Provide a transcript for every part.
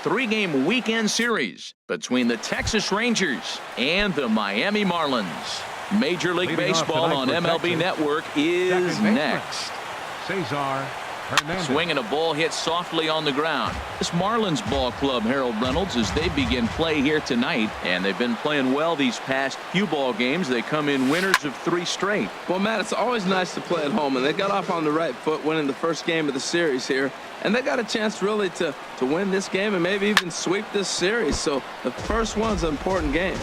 3-game weekend series between the Texas Rangers and the Miami Marlins. Major League Baseball on MLB Network is next. Cesar Hernandez. Swinging a ball hit softly on the ground. This Marlins ball club, Harold Reynolds, as they begin play here tonight, and they've been playing well these past few ball games. They come in winners of 3 straight. Well, Matt, it's always nice to play at home, and they got off on the right foot winning the first game of the series here, and they got a chance really to win this game and maybe even sweep this series. So the first one's an important game.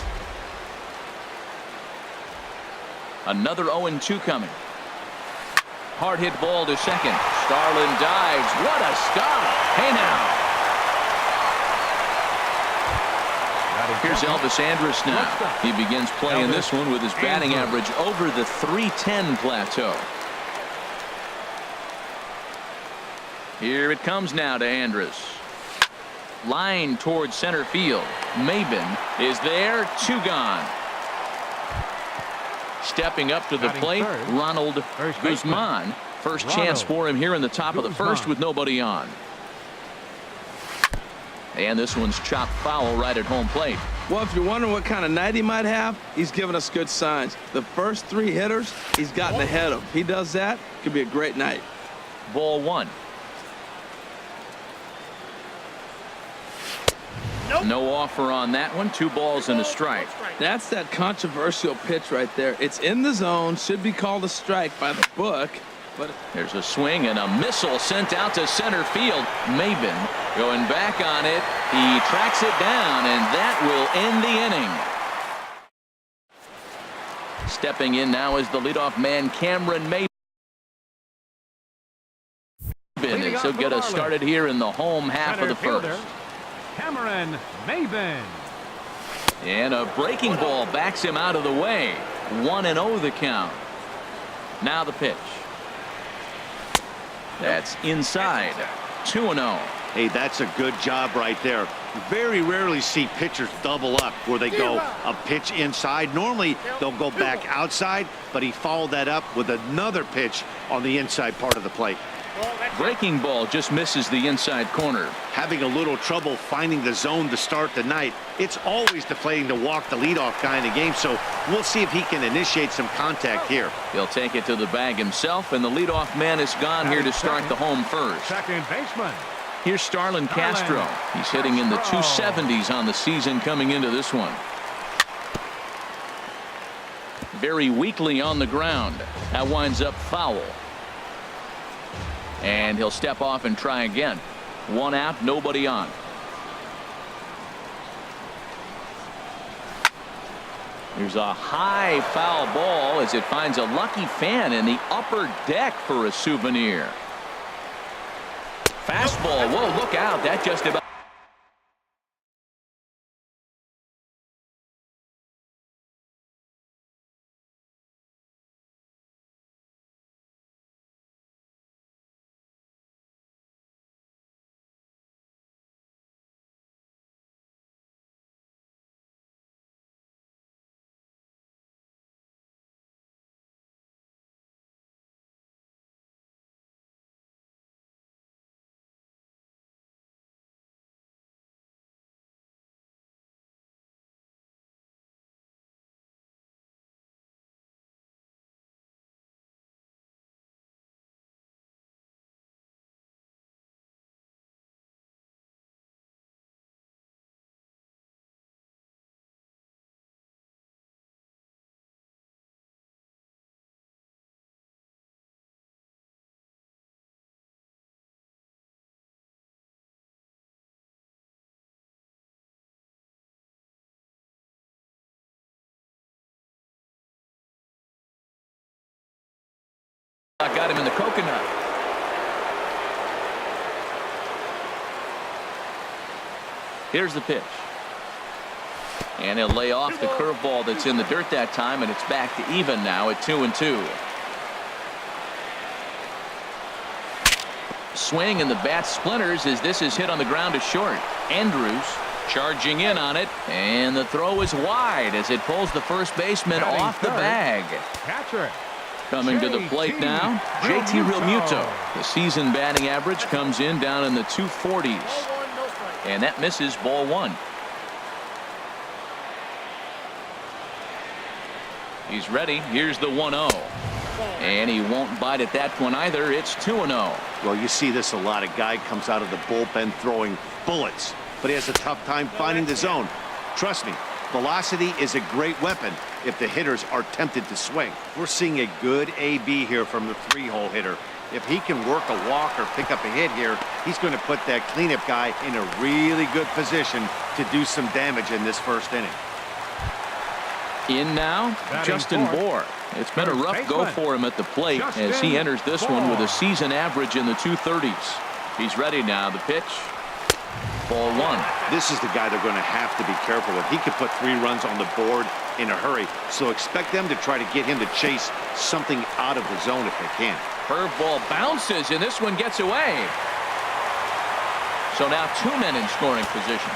Another 0-2 coming. Hard hit ball to second. Starlin dives. What a stop. Hey now. Here's Elvis Andrus now. He begins playing this one with his batting average over the .310 plateau. Here it comes now to Andrus. Line towards center field. Maben is there. 2 gone. Stepping up to the plate, Ronald Guzman. First chance for him here in the top of the first with nobody on. And this one's chopped foul right at home plate. Well, if you're wondering what kind of night he might have, he's given us good signs. The first 3 hitters, he's gotten ahead of. If he does that, it could be a great night. Ball 1. No offer on that one. 2 balls and a strike. That's that controversial pitch right there. It's in the zone, should be called a strike by the book. But there's a swing and a missile sent out to center field. Maben going back on it. He tracks it down, and that will end the inning. Stepping in now is the leadoff man, Cameron Maben. He'll get us started here in the home half of the first. Cameron Maben. And a breaking ball backs him out of the way. 1-0 the count. Now the pitch. That's inside. 2-0. Hey, that's a good job right there. Very rarely see pitchers double up where they go a pitch inside. Normally they'll go back outside, but he followed that up with another pitch on the inside part of the plate. Breaking ball just misses the inside corner. Having a little trouble finding the zone to start the night. It's always deflating to walk the leadoff guy in the game, so we'll see if he can initiate some contact here. He'll take it to the bag himself, and the leadoff man is gone here to start the home first. Second baseman. Here's Starlin Castro. He's hitting in the 270s on the season coming into this one. Very weakly on the ground. That winds up foul. And he'll step off and try again. 1 out, nobody on. There's a high foul ball as it finds a lucky fan in the upper deck for a souvenir. Fastball. Whoa, look out. That just about. Got him in the coconut. Here's the pitch. And he'll lay off the curveball that's in the dirt that time, and it's back to even now at 2-2. Swing and the bat splinters as this is hit on the ground to short. Andrus charging in on it, and the throw is wide as it pulls the first baseman off the bag. Catcher. Coming to the plate now, JT Realmuto. The season batting average comes in down in the 240s. And that misses, ball one. He's ready. Here's the 1-0. And he won't bite at that one either. It's 2-0. Well, you see this a lot. A guy comes out of the bullpen throwing bullets, but he has a tough time finding the zone. Trust me, velocity is a great weapon if the hitters are tempted to swing. We're seeing a good AB here from the 3-hole hitter. If he can work a walk or pick up a hit here, he's going to put that cleanup guy in a really good position to do some damage in this first inning. In now, Justin Bohr. It's been a rough go for him at the plate as he enters this one with a season average in the 230s. He's ready now. The pitch. Ball one. This is the guy they're going to have to be careful with. He could put 3 runs on the board in a hurry, so expect them to try to get him to chase something out of the zone if they can. Curveball bounces, and this one gets away. So now 2 men in scoring position.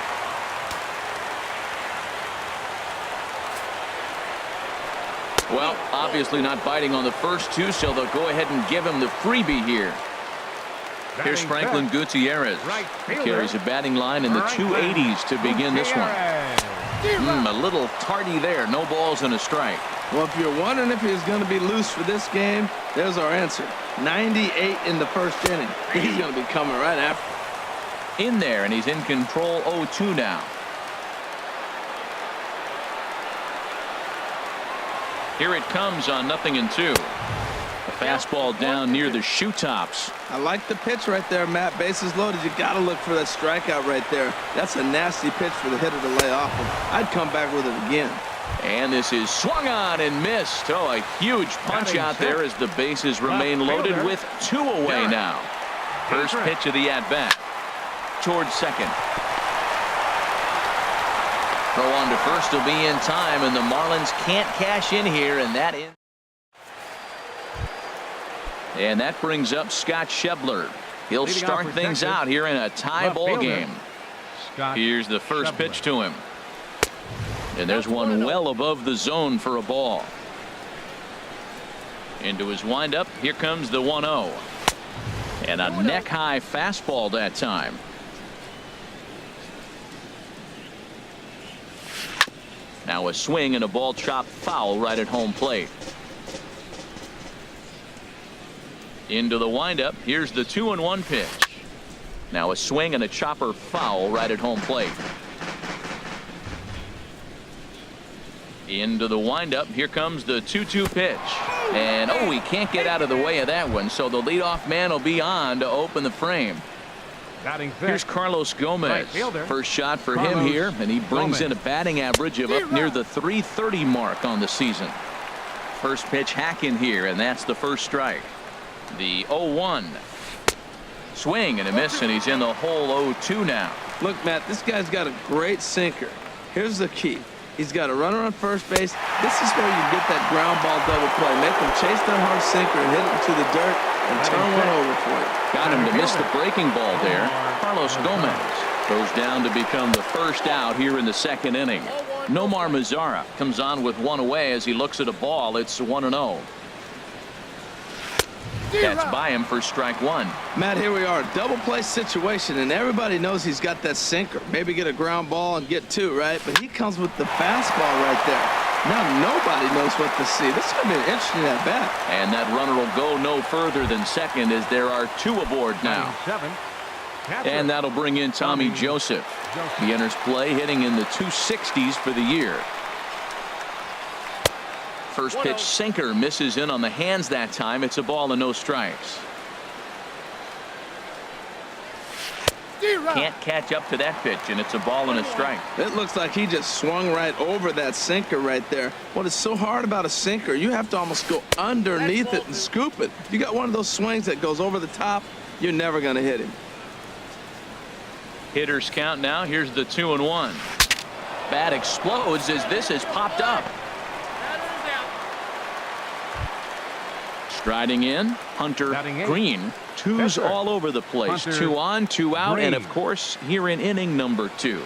Well, obviously not biting on the first 2, so they'll go ahead and give him the freebie here. Here's Franklin Gutierrez. He carries a batting line in the 280s to begin this one. A little tardy there. No balls and a strike. Well, if you're wondering if he's going to be loose for this game, there's our answer. 98 in the first inning. He's going to be coming right after. In there, and he's in control. 0-2 now. Here it comes on 0-2. A fastball down near the shoe tops. I like the pitch right there, Matt. Bases loaded. You got to look for that strikeout right there. That's a nasty pitch for the hitter to lay off of. I'd come back with it again. And this is swung on and missed. Oh, a huge punch out there as the bases remain loaded with 2 away now. First pitch of the at-bat. Towards second. Throw on to first will be in time, and the Marlins can't cash in here, and that in. And that brings up Scott Schebler. He'll start things out here in a tie ball game. Here's the first pitch to him. And there's one well above the zone for a ball. Into his windup. Here comes the 1-0. And a neck-high fastball that time. Now a swing and a ball chopped foul right at home plate. Into the windup. Here's the 2-1 pitch. Now a swing and a chopper foul right at home plate. Into the windup. Here comes the 2-2 pitch. And oh, he can't get out of the way of that one. So the leadoff man will be on to open the frame. Here's Carlos Gomez. First shot for him here, and he brings in a batting average of up near the 330 mark on the season. First pitch hack in here, and that's the first strike. The 0-1. Swing and a miss, and he's in the hole. 0-2 now. Look, Matt, this guy's got a great sinker. Here's the key. He's got a runner on first base. This is where you get that ground ball double play. Make him chase that hard sinker and hit it into the dirt and turn one over for you. Got him to miss the breaking ball there. Carlos Gomez goes down to become the first out here in the second inning. Nomar Mazara comes on with 1 away as he looks at a ball. It's 1-0. That's by him for strike 1. Matt, here we are, double play situation, and everybody knows he's got that sinker. Maybe get a ground ball and get 2, right? But he comes with the fastball right there. Now nobody knows what to see. This is going to be an interesting at bat. And that runner will go no further than second as there are 2 aboard now. And that'll bring in Tommy Joseph. He enters play hitting in the 260s for the year. First pitch sinker misses in on the hands that time. It's a ball and no strikes. Can't catch up to that pitch, and it's a ball and a strike. It looks like he just swung right over that sinker right there. What is so hard about a sinker, you have to almost go underneath it and scoop it. You got one of those swings that goes over the top, you're never going to hit him. Hitters count now. Here's the 2-1. Bat explodes as this has popped up. Striding in, Hunter Green. 2s all over the place. 2 on, 2 out, and of course here in inning number 2.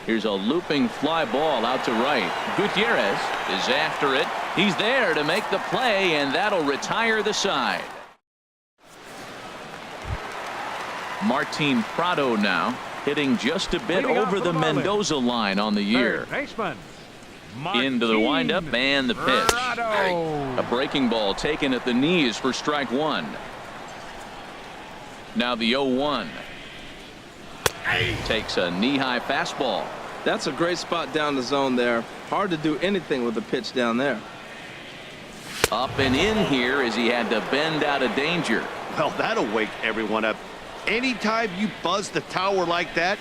Here's a looping fly ball out to right. Gutierrez is after it. He's there to make the play, and that'll retire the side. Martin Prado now hitting just a bit over the Mendoza line on the year. Baseman. Into the windup and the pitch. Prado. A breaking ball taken at the knees for strike one. Now the 0-1. Takes a knee-high fastball. That's a great spot down the zone there. Hard to do anything with the pitch down there. Up and in here as he had to bend out of danger. Well, that'll wake everyone up. Anytime you buzz the tower like that,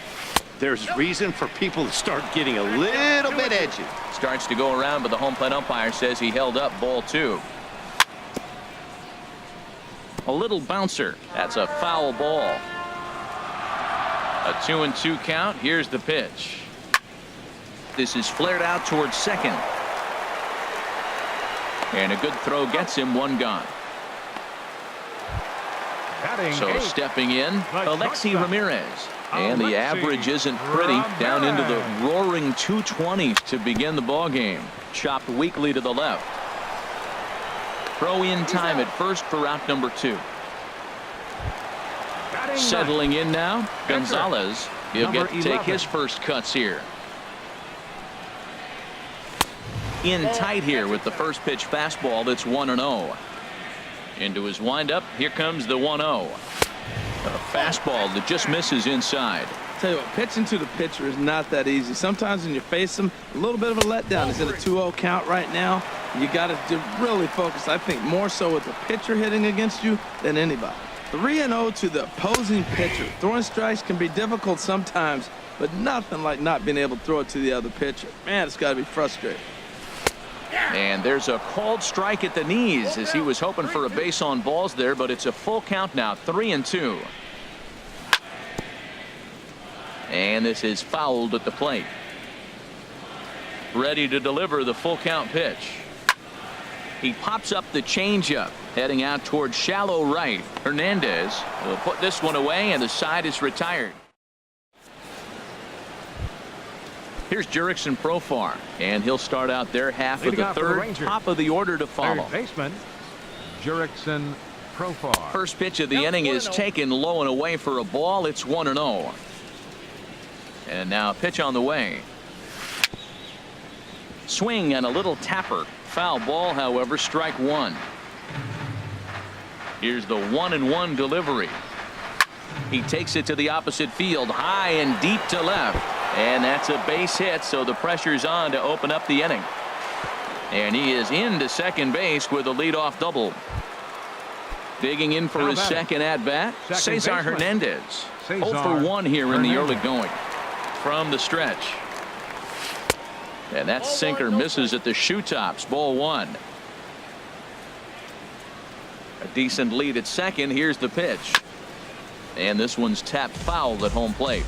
there's reason for people to start getting a little bit edgy. Starts to go around, but the home plate umpire says he held up ball two. A little bouncer. That's a foul ball. A 2-2 count. Here's the pitch. This is flared out towards second. And a good throw gets him one gone. So stepping in, Alexi Ramirez. And the average isn't pretty. Down into the roaring 220s to begin the ball game. Chopped weakly to the left. Throw in time at first for out number 2. Settling in now, Gonzalez. He'll get to take his first cuts here. In tight here with the first pitch fastball. That's 1-0. Into his windup. Here comes the 1-0. A fastball that just misses inside. Tell you what, pitching to the pitcher is not that easy. Sometimes when you face him, a little bit of a letdown. He's in a 2-0 count right now. You got to really focus, I think, more so with the pitcher hitting against you than anybody. 3-0 to the opposing pitcher. Throwing strikes can be difficult sometimes, but nothing like not being able to throw it to the other pitcher. Man, it's got to be frustrating. And there's a called strike at the knees as he was hoping for a base on balls there, but it's a full count now, 3-2. And this is fouled at the plate. Ready to deliver the full count pitch. He pops up the changeup, heading out towards shallow right. Hernandez will put this one away, and the side is retired. Here's Jurickson Profar, and he'll start out their half of the third. Top of the order to follow. Third baseman, Jurickson Profar. First pitch of the inning is taken low and away for a ball. It's 1-0. And now a pitch on the way. Swing and a little tapper. Foul ball, however, strike one. Here's the 1-1 delivery. He takes it to the opposite field, high and deep to left. And that's a base hit, so the pressure's on to open up the inning. And he is into second base with a leadoff double. Digging in for his second at-bat, Cesar Hernandez. 0 for 1 here in the early going. From the stretch. And that sinker misses at the shoe tops. Ball one. A decent lead at second. Here's the pitch. And this one's tapped foul at home plate.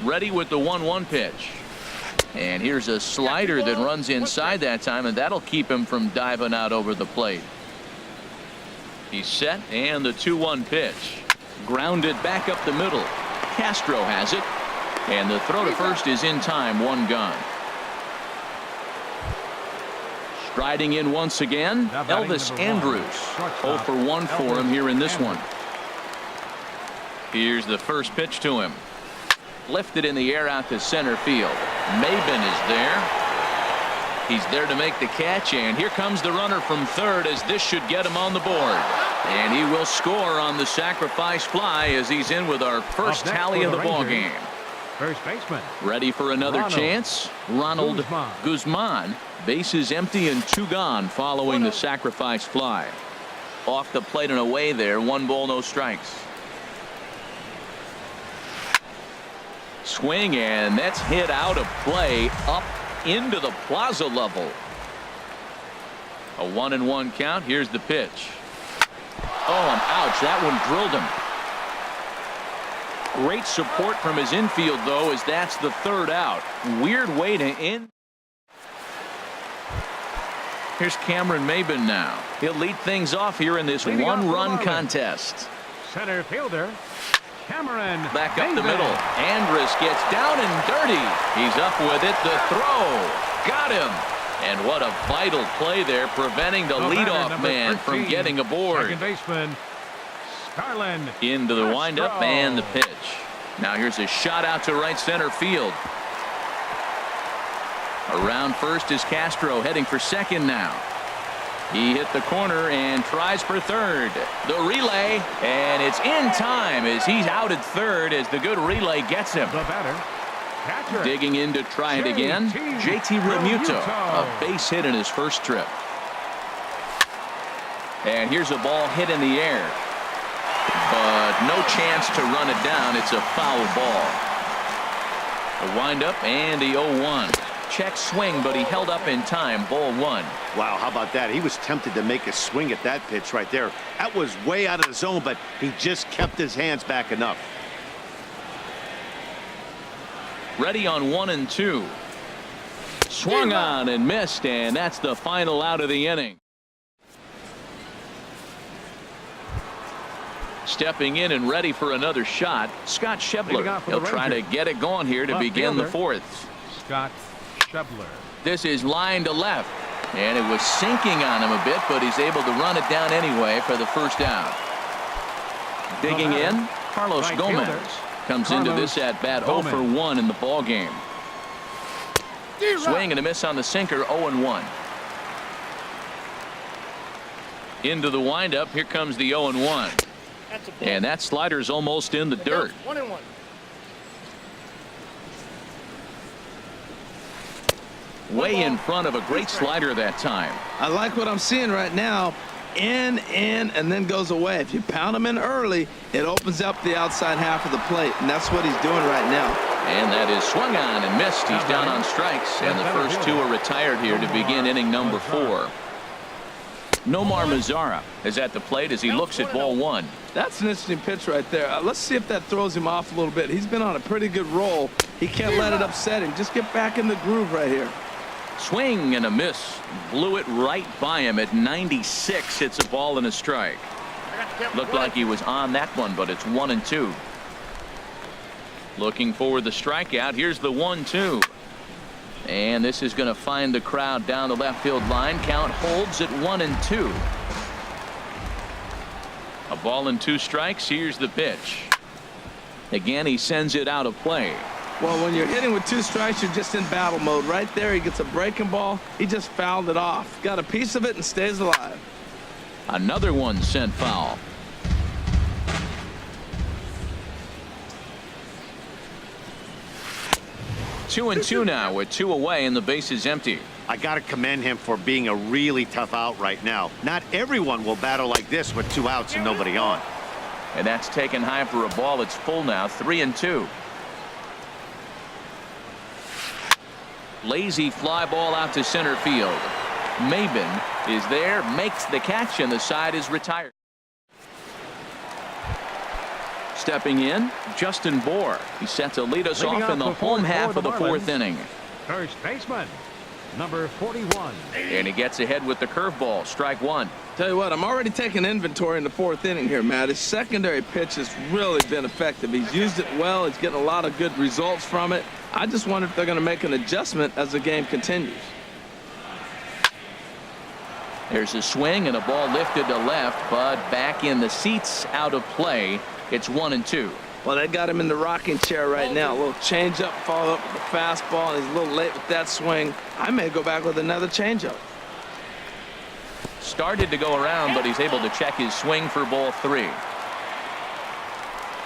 Ready with the 1-1 pitch. And here's a slider that runs inside that time, and that'll keep him from diving out over the plate. He's set, and the 2-1 pitch. Grounded back up the middle. Castro has it. And the throw to first is in time. One gone. Striding in once again, Elvis Andrus. 0 for 1 for him here in this one. Here's the first pitch to him. Lifted in the air out to center field. Maben is there. He's there to make the catch, and here comes the runner from third as this should get him on the board. And he will score on the sacrifice fly as he's in with our first tally of the ball game. First baseman. Ready for another chance. Ronald Guzman. Bases empty and 2 gone following the sacrifice fly. Off the plate and away there. 1 ball, no strikes. Swing, and that's hit out of play up into the plaza level. A 1-1 count. Here's the pitch. Oh, and ouch, that one drilled him. Great support from his infield, though, as that's the third out. Weird way to end. Here's Cameron Maben now. He'll lead things off here in this one-run contest. Center fielder Cameron back up the middle. Andrus gets down and dirty. He's up with it. The throw got him. And what a vital play there, preventing the leadoff man from getting aboard. Second baseman, Starlin. Into the windup and the pitch. Now here's a shot out to right center field. Around first is Castro, heading for second now. He hit the corner and tries for third. The relay, and it's in time as he's out at third as the good relay gets him. The batter, catcher. Digging in to try it again, JT Realmuto. A base hit in his first trip. And here's a ball hit in the air. But no chance to run it down. It's a foul ball. The windup and the 0-1. Check swing, but he held up in time. Ball 1. Wow, how about that? He was tempted to make a swing at that pitch right there. That was way out of the zone, but he just kept his hands back enough. Ready on 1 and 2. Swung on and missed, and that's the final out of the inning. Stepping in and ready for another shot, Scott Schebler. He'll try to get it going here to begin the fourth. Scott Schebler. This is line to left, and it was sinking on him a bit, but he's able to run it down anyway for the first out. Digging in, Carlos Gomez comes into this at bat 0 for 1 in the ball game. Swing and a miss on the sinker. 0-1. Into the windup. Here comes the 0-1. And that slider's almost in the dirt. 1-1. Way in front of a great slider that time. I like what I'm seeing right now. In, and then goes away. If you pound him in early, it opens up the outside half of the plate, and that's what he's doing right now. And that is swung on and missed. He's down on strikes, and the first two are retired here to begin inning number 4. Nomar Mazara is at the plate as he looks at ball 1. That's an interesting pitch right there. Let's see if that throws him off a little bit. He's been on a pretty good roll. He can't let it upset him. Just get back in the groove right here. Swing and a miss. Blew it right by him at 96. It's a ball and a strike. Looked like he was on that one, but it's 1 and 2. Looking for the strikeout. Here's the 1-2. And this is going to find the crowd down the left field line. Count holds at 1 and 2. A ball and 2 strikes. Here's the pitch. Again, he sends it out of play. Well, when you're hitting with 2 strikes, you're just in battle mode. Right there, he gets a breaking ball. He just fouled it off. Got a piece of it and stays alive. Another one sent foul. Two and 2 now with 2 away and the base is empty. I got to commend him for being a really tough out right now. Not everyone will battle like this with 2 outs and nobody on. And that's taken high for a ball. It's full now. 3 and 2. Lazy fly ball out to center field. Maben is there, makes the catch, and the side is retired. Stepping in, Justin Bohr. He's set to lead us off in the home half of the 4th inning. First baseman, number 41. And he gets ahead with the curveball. Strike 1. Tell you what, I'm already taking inventory in the 4th inning here, Matt. His secondary pitch has really been effective. He's used it well. He's getting a lot of good results from it. I just wonder if they're going to make an adjustment as the game continues. There's a swing and a ball lifted to left, but back in the seats, out of play. It's 1 and 2. Well, they got him in the rocking chair right now. A little changeup, follow up with the fastball, and he's a little late with that swing. I may go back with another changeup. Started to go around, but he's able to check his swing for ball 3.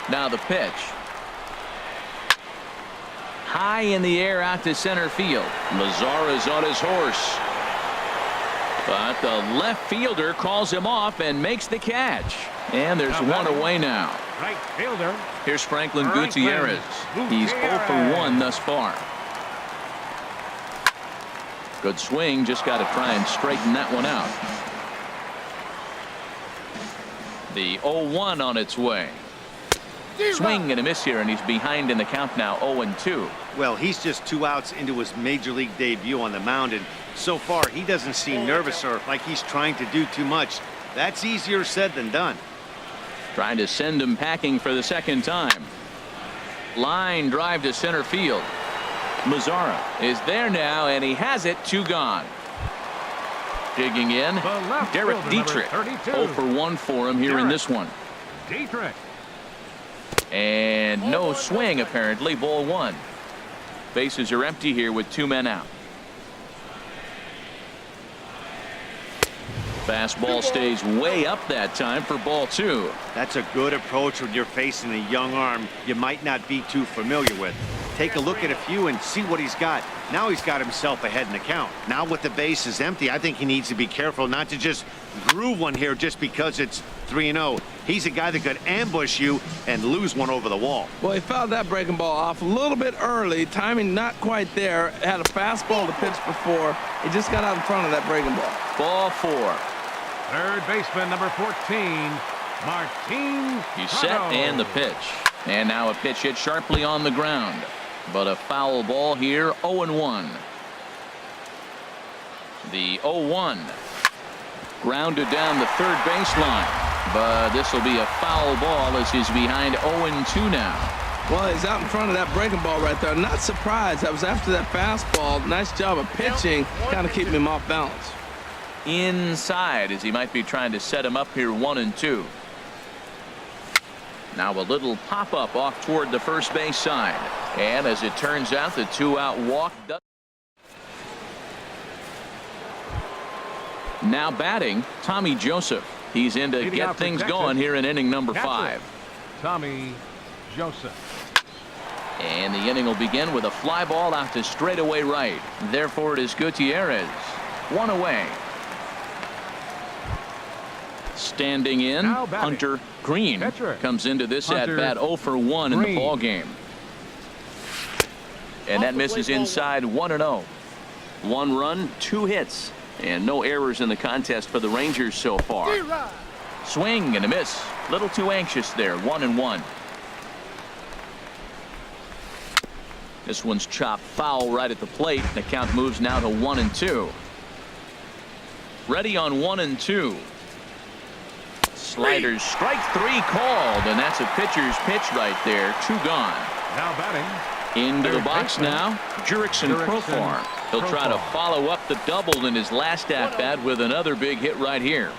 Now the pitch. High in the air out to center field. Mazara's on his horse. But the left fielder calls him off and makes the catch. And there's 1 away now. Right fielder. Here's Franklin Gutierrez. He's 0 for 1 thus far. Good swing. Just got to try and straighten that one out. The 0-1 on its way. Swing and a miss here, and he's behind in the count now. 0 and 2. Well, he's just 2 outs into his major league debut on the mound, and so far he doesn't seem nervous or like he's trying to do too much. That's easier said than done. Trying to send him packing for the 2nd time. Line drive to center field. Mazara is there now, and he has it. 2 gone. Digging in, Derek Dietrich. 0 for 1 for him here in this one. Dietrich. And no swing, apparently. Ball 1. Bases are empty here with 2 men out. Fastball stays way up that time for ball 2. That's a good approach when you're facing a young arm you might not be too familiar with. Take a look at a few and see what he's got. Now he's got himself ahead in the count. Now with the bases empty, I think he needs to be careful not to just groove one here just because it's 3-0. He's a guy that could ambush you and lose one over the wall. Well, he fouled that breaking ball off a little bit early. Timing not quite there. Had a fastball to pitch before. He just got out in front of that breaking ball. Ball 4. Third baseman, number 14, Martin. He's set and the pitch. And now a pitch hit sharply on the ground. But a foul ball here, 0-1. The 0-1. Grounded down the third baseline. But this will be a foul ball as he's behind 0-2 now. Well, he's out in front of that breaking ball right there. Not surprised. I was after that fastball. Nice job of pitching, kind of keeping him off balance. Inside as he might be trying to set him up here 1-2. Now a little pop-up off toward the first base side. And as it turns out, the 2-out walk does. Now batting, Tommy Joseph. He's in to get things going here in inning number 5. Tommy Joseph. And the inning will begin with a fly ball out to straightaway right. Therefore it is Gutierrez. 1 away. Standing in, Hunter Green comes into this at bat 0 for 1 in the ball game. And that misses inside 1-0. 1 run, 2 hits, and no errors in the contest for the Rangers so far. Swing and a miss. Little too anxious there. 1-1. This one's chopped foul right at the plate. The count moves now to 1-2. Ready on 1-2. Sliders, strike 3 called, and that's a pitcher's pitch right there. 2 gone. Now batting. Into the box now, Jurickson Profar. He'll try to follow up the double in his last at-bat with another big hit right here.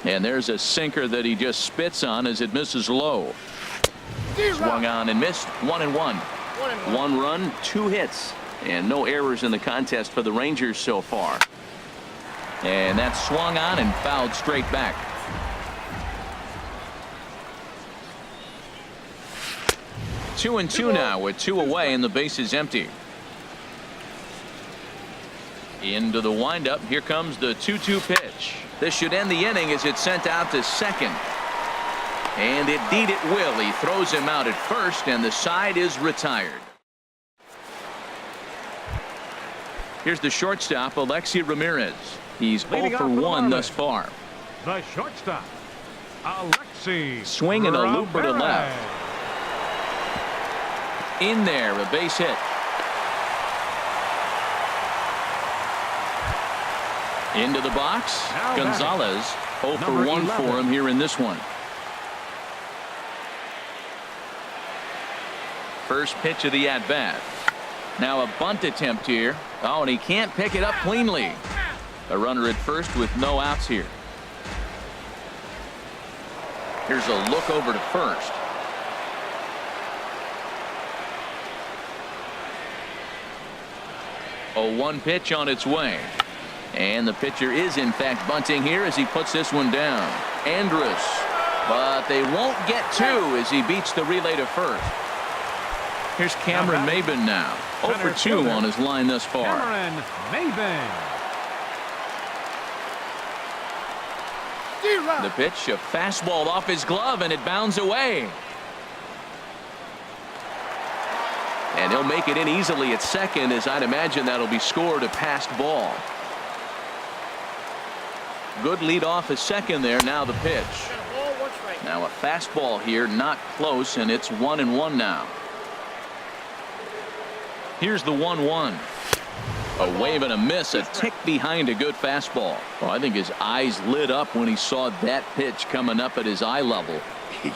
And there's a sinker that he just spits on as it misses low. Swung on and missed. 1-1. 1 run, 2 hits, and no errors in the contest for the Rangers so far. And that's swung on and fouled straight back. 2-2 now with 2 away and the base is empty. Into the windup. Here comes the 2-2 pitch. This should end the inning as it's sent out to second. And indeed it will. He throws him out at first and the side is retired. Here's the shortstop, Alexei Ramirez. He's 0 for 1 thus far. The shortstop, Alexei. Swinging a looper to left. In there, a base hit. Into the box. Gonzalez 0 for 1 for him here in this one. First pitch of the at-bat. Now a bunt attempt here. Oh, and he can't pick it up cleanly. A runner at first with no outs here. Here's a look over to first. A 1 pitch on its way. And the pitcher is in fact bunting here as he puts this one down. Andrus. But they won't get 2 as he beats the relay to first. Here's Cameron Maben now. 0 for 2 on his line thus far. Cameron Maben. The pitch, a fastball off his glove, and it bounds away. And he'll make it in easily at second, as I'd imagine that'll be scored a passed ball. Good lead off at second there. Now the pitch. Now a fastball here, not close, and it's 1-1 now. Here's the 1-1. A wave and a miss, a tick behind a good fastball. Well, I think his eyes lit up when he saw that pitch coming up at his eye level.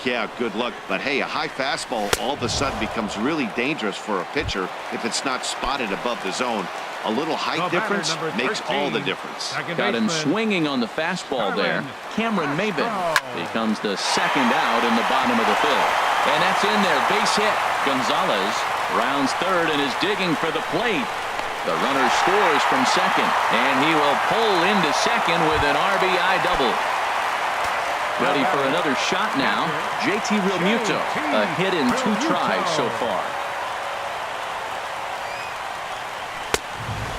Yeah, good luck. But hey, a high fastball all of a sudden becomes really dangerous for a pitcher if it's not spotted above the zone. A little height difference makes all the difference. Got him swinging on the fastball there. Cameron Maybin becomes the second out in the bottom of the fifth. And that's in there. Base hit. Gonzalez rounds third and is digging for the plate. The runner scores from second, and he will pull into second with an RBI double. Ready for another shot now. JT Realmuto, a hit in 2 tries so far.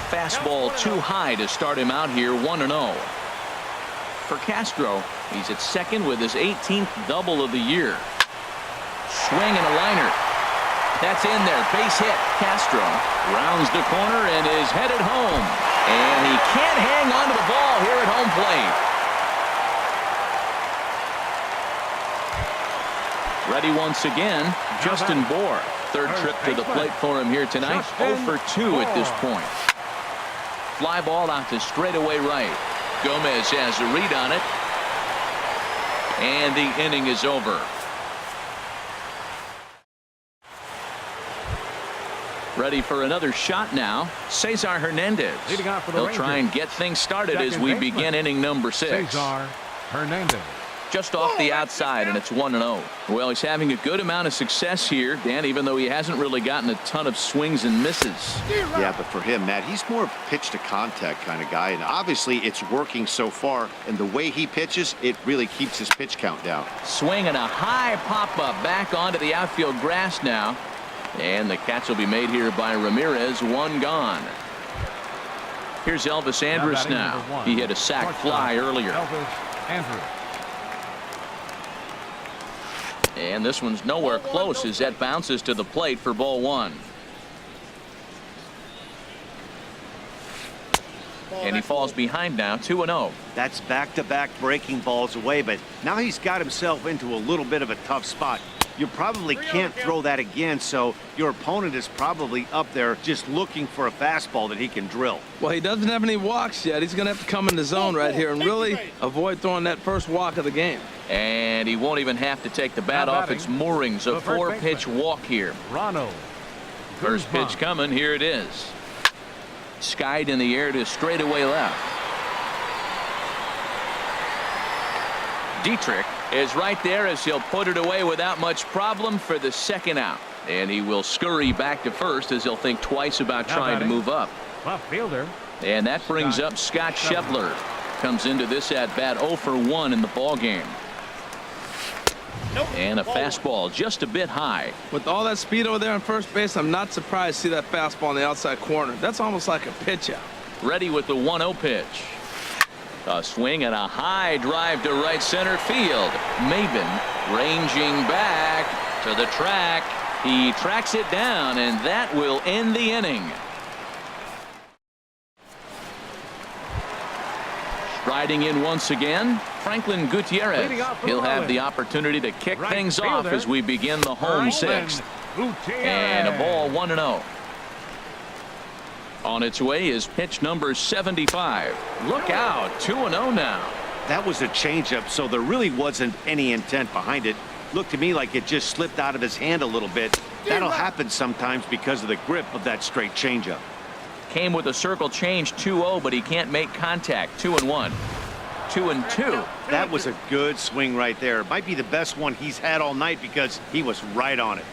Fastball too high to start him out here, 1-0. For Castro, he's at second with his 18th double of the year. Swing and a liner. That's in there. Base hit. Castro rounds the corner and is headed home. And he can't hang on to the ball here at home plate. Ready once again, Justin Bour. Third trip to the plate for him here tonight. 0 for 2 at this point. Fly ball out to straightaway right. Gomez has a read on it. And the inning is over. Ready for another shot now. Cesar Hernandez. He'll try and get things started as we begin inning number 6. Cesar Hernandez. Just off the outside, and it's 1-0. Well, he's having a good amount of success here, Dan, even though he hasn't really gotten a ton of swings and misses. Yeah, but for him, Matt, he's more of a pitch to contact kind of guy, and obviously it's working so far, and the way he pitches, it really keeps his pitch count down. Swing and a high pop-up back onto the outfield grass now, and the catch will be made here by Ramirez. 1 gone. Here's Elvis Andrus now. He hit a sac fly earlier. Elvis Andrus. And this one's nowhere close as that bounces to the plate for ball 1. And he falls behind now, 2-0. That's back-to-back breaking balls away, but now he's got himself into a little bit of a tough spot. You probably can't throw that again, so your opponent is probably up there just looking for a fastball that he can drill. Well, he doesn't have any walks yet. He's going to have to come in the zone right here and really avoid throwing that first walk of the game. And he won't even have to take the bat off its moorings. A 4-pitch walk here. First pitch coming. Here it is. Skied in the air to straightaway left. Dietrich is right there as he'll put it away without much problem for the second out. And he will scurry back to first as he'll think twice about trying to move up. Left fielder. And that brings up Scott Schebler. Comes into this at bat 0 for 1 in the ball game. And a fastball just a bit high. With all that speed over there on first base, I'm not surprised to see that fastball in the outside corner. That's almost like a pitch out. Ready with the 1-0 pitch. A swing and a high drive to right center field. Maybin ranging back to the track. He tracks it down, and that will end the inning. Striding in once again, Franklin Gutierrez. He'll have the opportunity to kick things off as we begin the home 6th. And a ball 1-0. On its way is pitch number 75. Look out, 2-0 now. That was a changeup, so there really wasn't any intent behind it. Looked to me like it just slipped out of his hand a little bit. That'll happen sometimes because of the grip of that straight changeup. Came with a circle change 2-0, but he can't make contact. 2-1. 2-2. That was a good swing right there. Might be the best one he's had all night because he was right on it.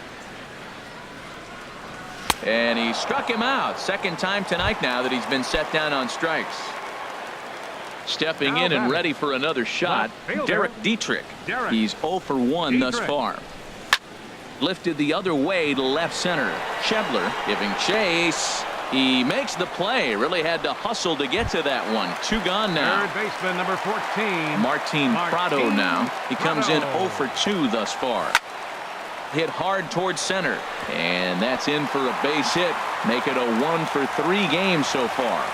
And he struck him out. Second time tonight now that he's been set down on strikes. Stepping in and ready for another shot, Derek Dietrich. He's 0 for 1 thus far. Lifted the other way to left center. Schebler giving chase. He makes the play. Really had to hustle to get to that one. 2 gone now. Third baseman number 14. Martin Prado now. He comes in 0 for 2 thus far. Hit hard towards center. And that's in for a base hit. Make it a 1 for 3 game so far.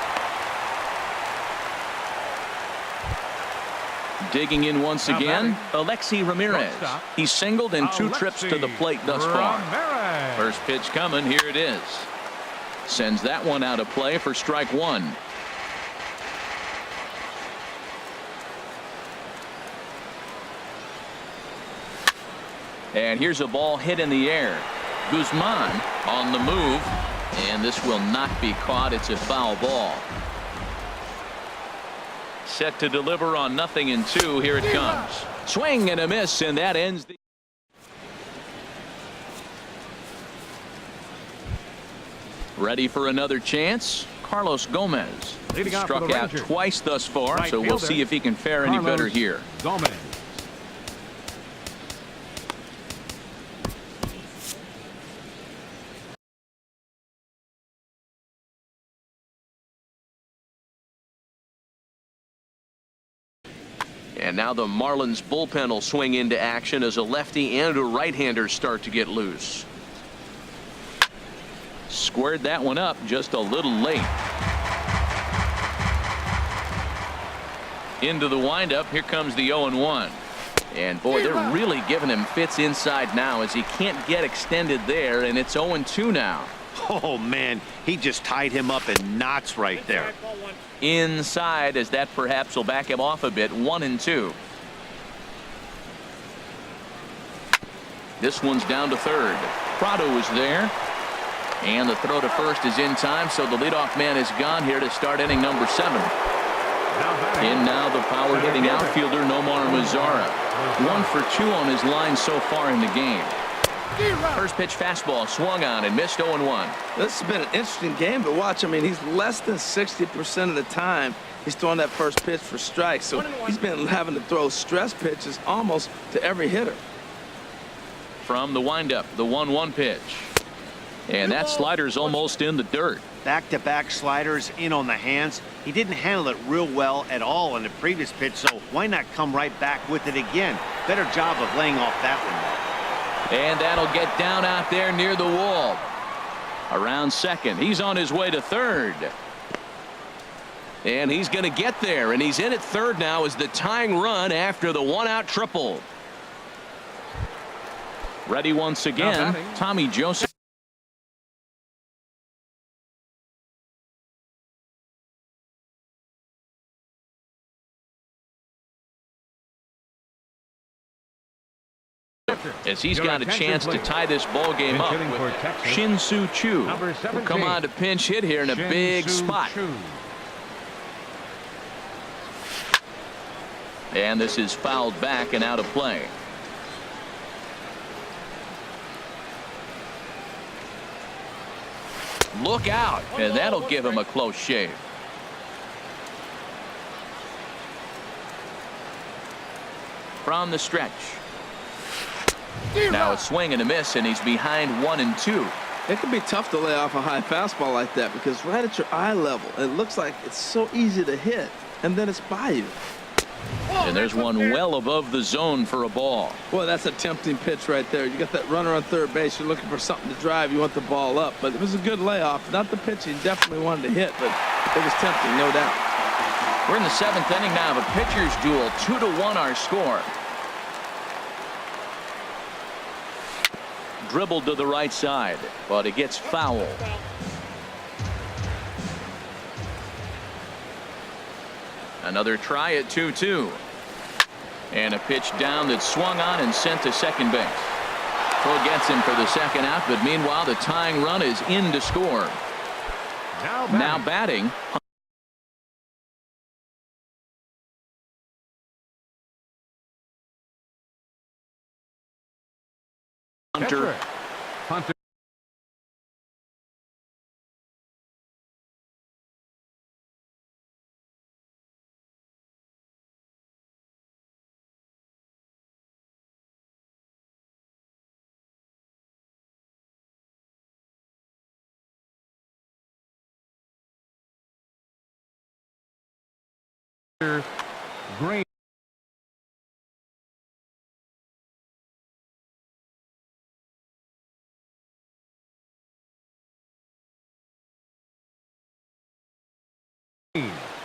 Digging in once again, Alexi Ramirez. He's singled in 2 trips to the plate thus far. First pitch coming. Here it is. Sends that one out of play for strike 1. And here's a ball hit in the air. Guzman on the move. And this will not be caught. It's a foul ball. Set to deliver on 0-2. Here it comes. Swing and a miss, and that ends the. Ready for another chance. Carlos Gomez struck out twice thus far, so we'll see if he can fare any better here. Gomez. And now the Marlins bullpen will swing into action as a lefty and a right-hander start to get loose. Squared that one up just a little late. Into the windup. Here comes the 0-1. And boy, they're really giving him fits inside now as he can't get extended there, and it's 0-2 now. Oh man, he just tied him up in knots right there. Inside, as that perhaps will back him off a bit. 1-2. This one's down to third. Prado is there. And the throw to first is in time, so the leadoff man is gone here to start inning number 7. In now the power hitting outfielder Nomar Mazara. 1 for 2 on his line so far in the game. First pitch fastball swung on and missed. 0-1. This has been an interesting game to watch. I mean, he's less than 60% of the time he's throwing that first pitch for strikes, so he's been having to throw stress pitches almost to every hitter. From the windup, the 1-1 pitch. And that slider's almost in the dirt. Back-to-back sliders in on the hands. He didn't handle it real well at all in the previous pitch, so why not come right back with it again? Better job of laying off that one. And that'll get down out there near the wall. Around second. He's on his way to third. And he's going to get there, and he's in at third now as the tying run after the one-out triple. Ready once again, Tommy Joseph. As he's got a chance to tie this ball game up with Shin-Soo Choo. Will come on to pinch hit here in a big spot. And this is fouled back and out of play. Look out, and that'll give him a close shave. From the stretch. Now a swing and a miss, and he's behind 1-2. It can be tough to lay off a high fastball like that because right at your eye level, it looks like it's so easy to hit, and then it's by you. And there's one well above the zone for a ball. Boy, that's a tempting pitch right there. You got that runner on third base. You're looking for something to drive. You want the ball up, but it was a good layoff. Not the pitch he definitely wanted to hit, but it was tempting, no doubt. We're in the 7th inning now of a pitcher's duel. 2-1 our score. Dribbled to the right side, but it gets fouled. Another try at 2-2. And a pitch down that swung on and sent to second base. Throw gets him for the second out, but meanwhile the tying run is in to score. Now batting. Hunter. Green.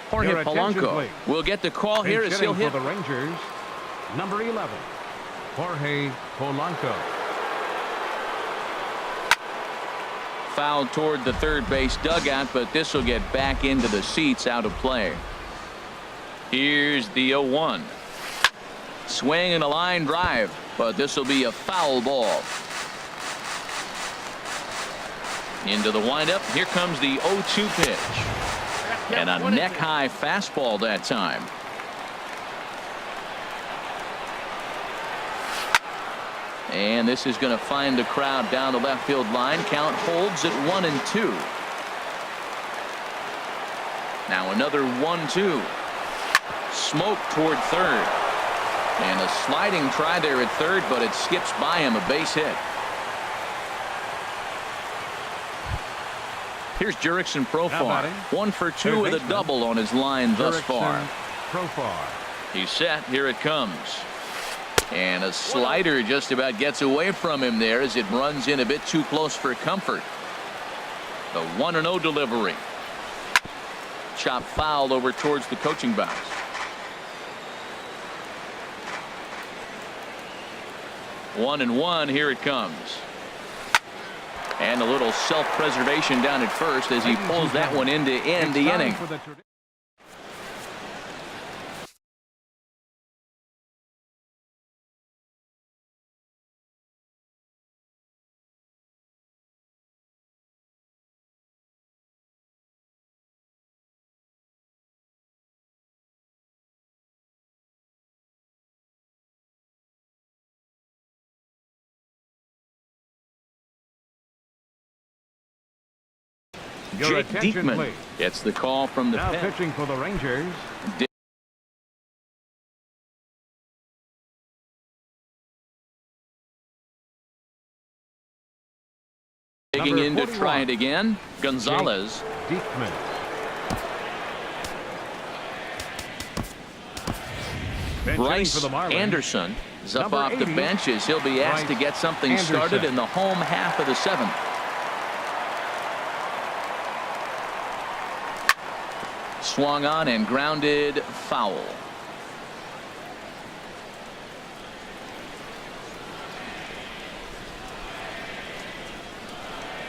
Jorge Polanco will get the call here as he'll hit for the Rangers. Number 11, Jorge Polanco. Foul toward the third base dugout, but this will get back into the seats, out of play. Here's the 0-1. Swing and a line drive, but this will be a foul ball. Into the windup. Here comes the 0-2 pitch. And a neck-high fastball that time. And this is going to find the crowd down the left field line. Count holds at 1-2. Now another 1-2. Smoke toward third. And a sliding try there at third, but it skips by him, a base hit. Here's Jurickson Profar. 1 for 2 with a double on his line thus far. He's set. Here it comes. And a slider just about gets away from him there as it runs in a bit too close for comfort. The 1-0 delivery. Chop foul over towards the coaching box. One and one. Here it comes. And a little self-preservation down at first as he pulls that one in to end the inning. Jake Diekman gets the call from the now pen. Pitching for the Rangers. Digging in to try it again. Gonzalez. Diekman. Bryce Anderson is up off the bench as he'll be asked to get something started in the home half of the seventh. Swung on and grounded foul.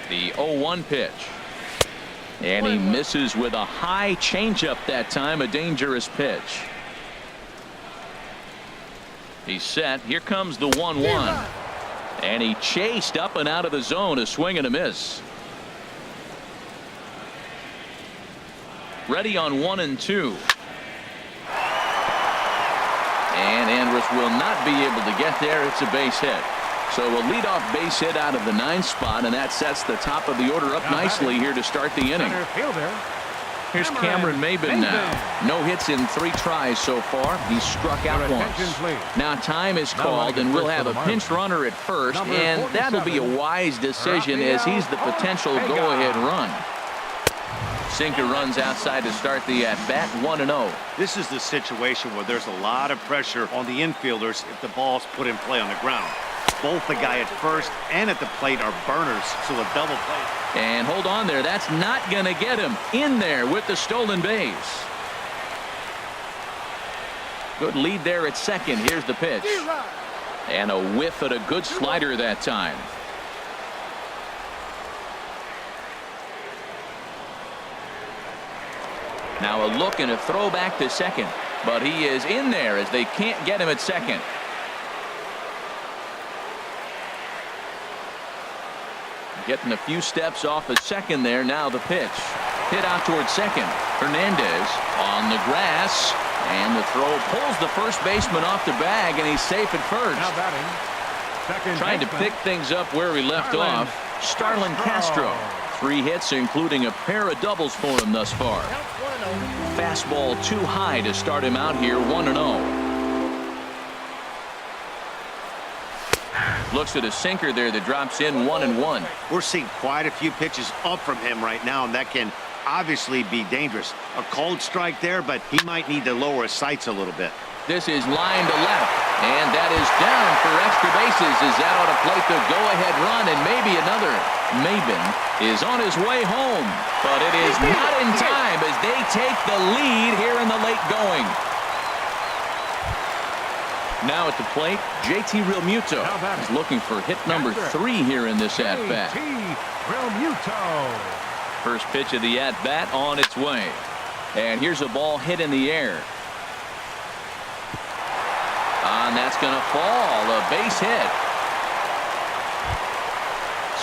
The 0-1 pitch. And he misses with a high changeup that time, a dangerous pitch. He's set. Here comes the 1-1. And he chased up and out of the zone, a swing and a miss. Ready on 1-2. And Andrus will not be able to get there. It's a base hit. So a leadoff base hit out of the 9th spot, and that sets the top of the order up nicely here to start the inning. Here's Cameron Maybin now. No hits in 3 tries so far. He's struck out once. Now time is called, and we'll have a pinch runner at first, and that'll be a wise decision as he's the potential go-ahead run. Sinker runs outside to start the at-bat. 1-0. This is the situation where there's a lot of pressure on the infielders if the ball's put in play on the ground. Both the guy at first and at the plate are burners, so a double play. And hold on there. That's not going to get him in there with the stolen base. Good lead there at second. Here's the pitch. And a whiff at a good slider that time. Now a look and a throw back to second. But he is in there as they can't get him at second. Getting a few steps off of second there. Now the pitch. Hit out towards second. Hernandez on the grass. And the throw pulls the first baseman off the bag, and he's safe at first. Now batting. Trying to pick things up where he left off. Starlin Castro. 3 hits, including a pair of doubles for him thus far. Fastball too high to start him out here. 1-0. Looks at a sinker there that drops in. 1-1. We're seeing quite a few pitches up from him right now, and that can obviously be dangerous. A cold strike there, but he might need to lower his sights a little bit. This is line to left, and that is down for extra bases as that ought to plate the go-ahead run, and maybe another. Maybin is on his way home, but it is not in time as they take the lead here in the late going. Now at the plate, JT Realmuto is looking for hit number 3 here in this at-bat. First pitch of the at-bat on its way. And here's a ball hit in the air. And that's going to fall. A base hit.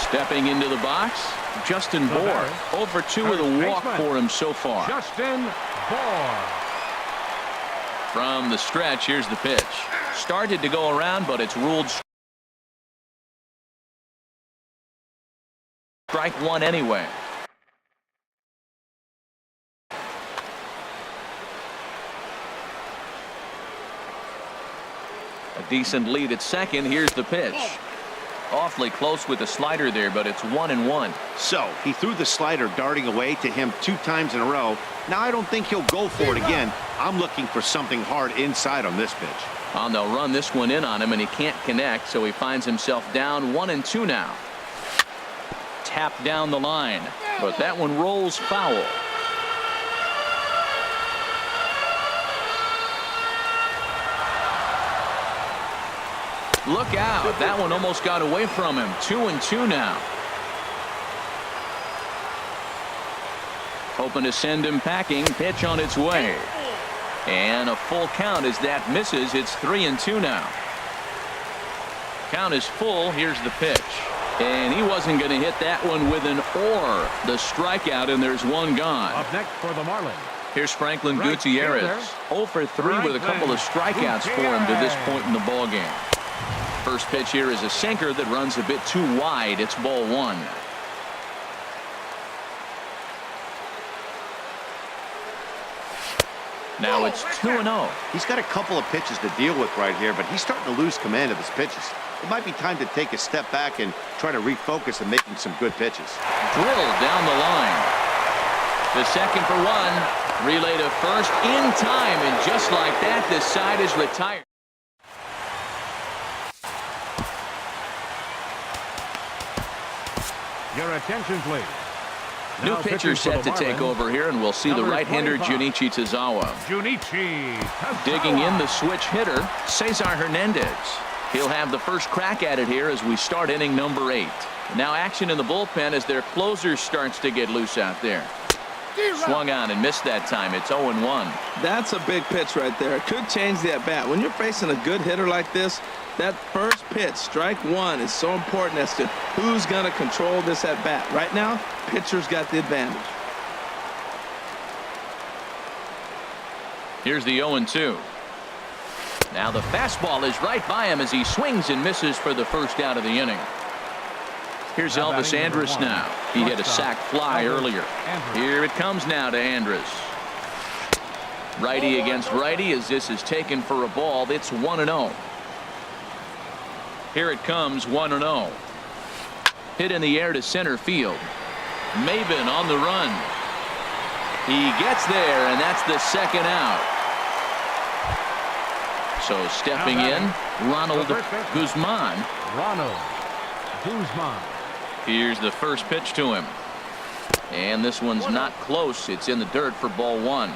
Stepping into the box, Justin Bohr. 0 for 2 with a walk for him so far. Justin Bohr. From the stretch, here's the pitch. Started to go around, but it's ruled strike one anyway. A decent lead at second. Here's the pitch. Awfully close with the slider there, but it's 1-1. So he threw the slider darting away to him 2 times in a row. Now I don't think he'll go for it again. I'm looking for something hard inside on this pitch. And they'll run this one in on him, and he can't connect, so he finds himself down 1-2 now. Tap down the line, but that one rolls foul. Look out. That one almost got away from him. 2-2 now. Hoping to send him packing. Pitch on its way. And a full count as that misses. It's 3-2 now. Count is full. Here's the pitch. And he wasn't going to hit that one with an or. The strikeout, and there's one gone. Up next for the Marlins. Here's Franklin Gutierrez. 0 for 3 with a couple of strikeouts for him to this point in the ballgame. First pitch here is a sinker that runs a bit too wide. It's ball 1. Now it's 2-0. He's got a couple of pitches to deal with right here, but he's starting to lose command of his pitches. It might be time to take a step back and try to refocus and making some good pitches. Drilled down the line. The second for 1. Relay to first in time, and just like that, this side is retired. Your attention, please. New pitcher set to take over here, and we'll see the right-hander Junichi Tazawa. Digging in the switch hitter, Cesar Hernandez. He'll have the first crack at it here as we start inning number 8. Now action in the bullpen as their closer starts to get loose out there. Swung on and missed that time. It's 0-1. That's a big pitch right there. It could change the at-bat. When you're facing a good hitter like this, that first pitch, strike 1, is so important as to who's going to control this at-bat. Right now, pitcher's got the advantage. Here's the 0-2. Now the fastball is right by him as he swings and misses for the first out of the inning. Here's Elvis Andrus now. He hit a sac fly earlier. Here it comes now to Andrus. Righty against righty as this is taken for a ball. It's 1-0. Here it comes, 1-0. Hit in the air to center field. Maben on the run. He gets there, and that's the second out. So stepping in, Ronald Guzman. Ronald Guzman. Here's the first pitch to him. And this one's not close. It's in the dirt for ball 1.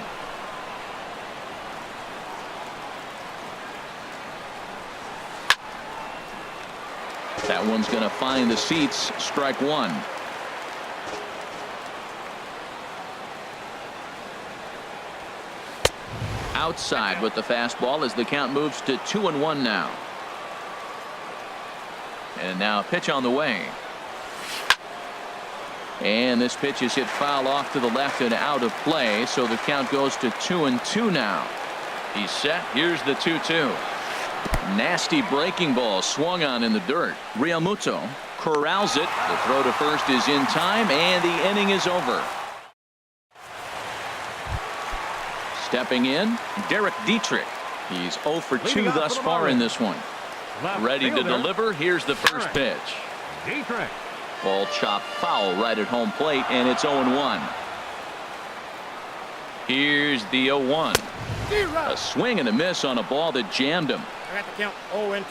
That one's going to find the seats. Strike 1. Outside with the fastball as the count moves to 2-1 now. And now a pitch on the way. And this pitch is hit foul off to the left and out of play, so the count goes to 2-2 now. He's set. Here's the 2-2. Nasty breaking ball swung on in the dirt. Realmuto corrals it. The throw to first is in time, and the inning is over. Stepping in, Derek Dietrich. He's 0 for 2 thus far in this one. Ready to deliver. Here's the first pitch. Dietrich. Ball chopped foul right at home plate, and it's 0-1. Here's the 0-1. A swing and a miss on a ball that jammed him. I got the count 0-2.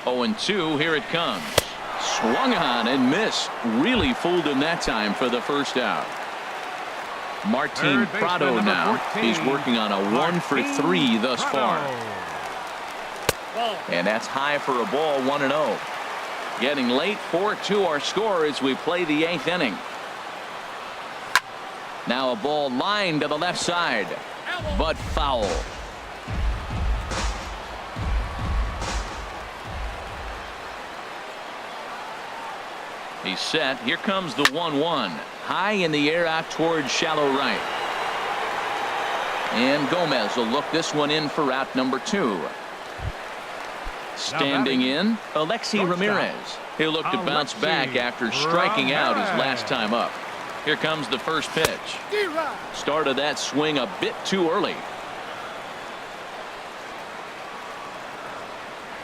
0-2. Here it comes. Swung on and missed. Really fooled him that time for the first out. Martin Prado now. 14. He's working on a 1 for 3 thus far. And that's high for a ball. 1-0. Getting late. 4-2 our score as we play the 8th inning. Now a ball lined to the left side, but foul. He's set. Here comes the 1-1. High in the air out towards shallow right. And Gomez will look this one in for out number 2. Standing in, Alexi Ramirez. He'll look to bounce back after striking out his last time up. Here comes the first pitch. Started that swing a bit too early.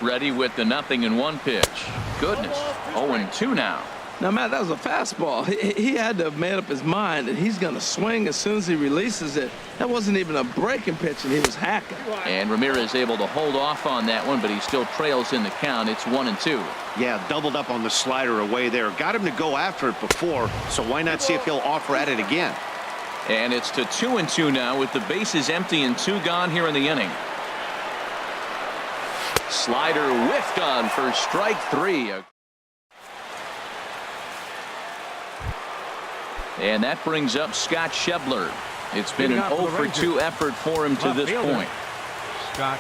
Ready with the 0-1 pitch. Goodness, 0-2 now. Now, Matt, that was a fastball. He had to have made up his mind that he's going to swing as soon as he releases it. That wasn't even a breaking pitch, and he was hacking. And Ramirez able to hold off on that one, but he still trails in the count. It's 1-2. Yeah, doubled up on the slider away there. Got him to go after it before, so why not see if he'll offer at it again? And it's to 2-2 now with the bases empty and 2 gone here in the inning. Slider whiffed on for strike 3. And that brings up Scott Schebler. It's been an 0-for-2 effort for him to this point. Scott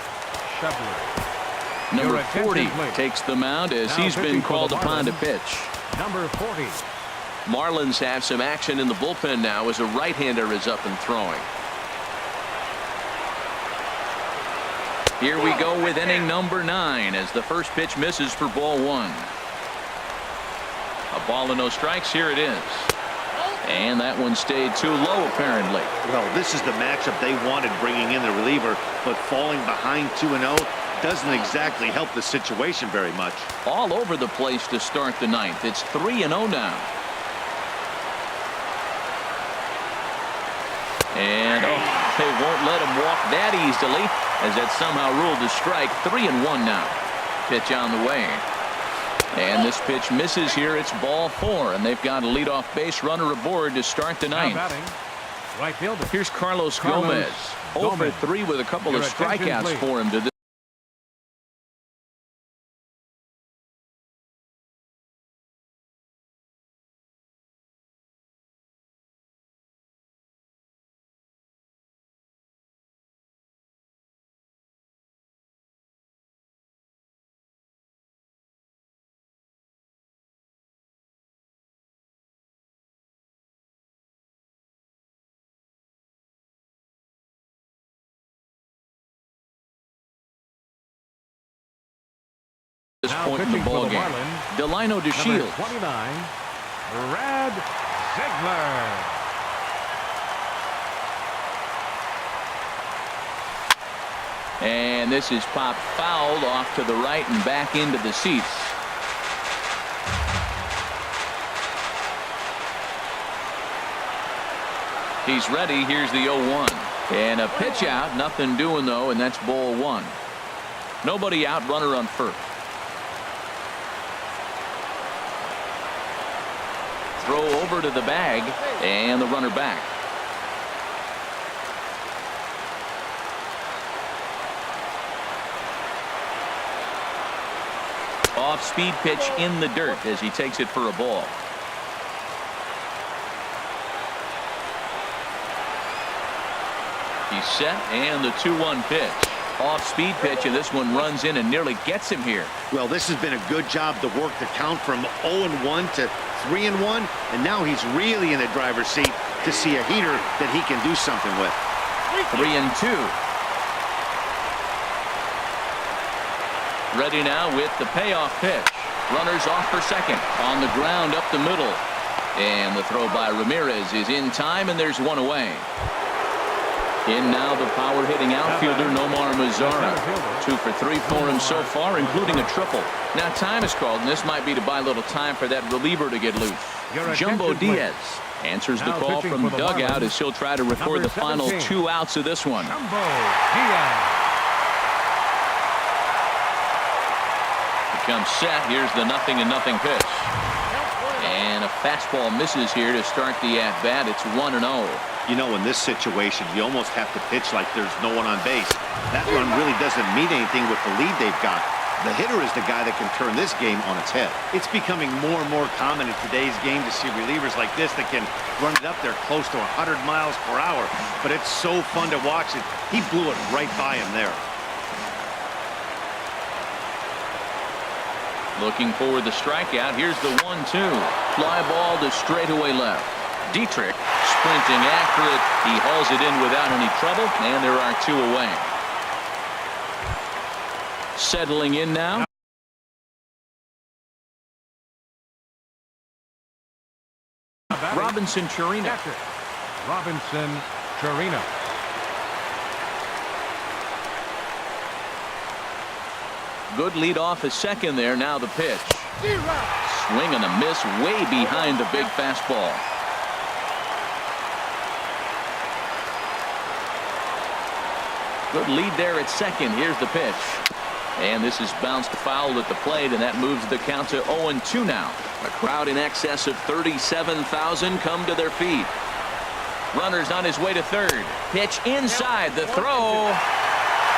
Schebler. Number 40 takes the mound as he's been called upon to pitch. Number 40. Marlins have some action in the bullpen now as a right-hander is up and throwing. Here we go with inning number 9 as the first pitch misses for ball 1. A ball and no strikes. Here it is. And that one stayed too low, apparently. Well, this is the matchup they wanted, bringing in the reliever, but falling behind 2-0 doesn't exactly help the situation very much. All over the place to start the 9th. It's 3-0 now. And they won't let him walk that easily, as that somehow ruled a strike. 3-1 now. Pitch on the way. And this pitch misses here. It's ball 4, and they've got a leadoff base runner aboard to start the 9th. Right fielder. Here's Carlos Gomez. 0-for-3 with a couple of strikeouts for him to this. Point in the ball game. Delino DeShields. 29, Brad Ziegler. And this is popped fouled off to the right and back into the seats. He's ready. Here's the 0-1. And a pitch out. Nothing doing, though, and that's ball 1. Nobody out. Runner on first. Throw over to the bag, and the runner back. Off-speed pitch in the dirt as he takes it for a ball. He's set, and the 2-1 pitch. Off-speed pitch, and this one runs in and nearly gets him here. Well, this has been a good job to work the count from 0-1 to 3-1, and now he's really in the driver's seat to see a heater that he can do something with. 3-2. Ready now with the payoff pitch. Runners off for second. On the ground up the middle. And the throw by Ramirez is in time, and there's one away. In now the power hitting outfielder Nomar Mazara. 2 for 3 for him so far, including a triple. Now time is called, and this might be to buy a little time for that reliever to get loose. Jumbo Diaz answers the call from dugout as he'll try to record the final 2 outs of this one. Jumbo Diaz. Becomes set. Here's the 0-0 pitch. And a fastball misses here to start the at-bat. It's 1-0. You know, in this situation, you almost have to pitch like there's no one on base. That run really doesn't mean anything with the lead they've got. The hitter is the guy that can turn this game on its head. It's becoming more and more common in today's game to see relievers like this that can run it up there close to 100 miles per hour. But it's so fun to watch it. He blew it right by him there. Looking for the strikeout. Here's the 1-2. Fly ball to straightaway left. Dietrich sprinting after it. He hauls it in without any trouble, and there are 2 away. Settling in now. Robinson Chirino. Robinson Chirino. Good lead off at second there. Now the pitch. Swing and a miss way behind the big fastball. Good lead there at second. Here's the pitch. And this is bounced foul at the plate, and that moves the count to 0-2 now. A crowd in excess of 37,000 come to their feet. Runner's on his way to third. Pitch inside. The throw.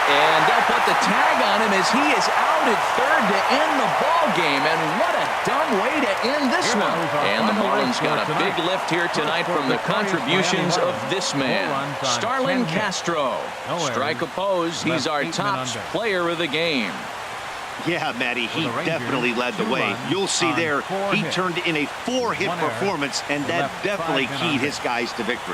And they'll put the tag on him as he is out at third to end the ball game. And what a dumb way to end this one. And the Marlins got a big lift here tonight from the contributions of this man, Starlin Castro. Strike opposed. He's our top player of the game. Yeah, Matty, he definitely led the way. You'll see there, he turned in a 4-hit performance, and that definitely keyed his guys to victory.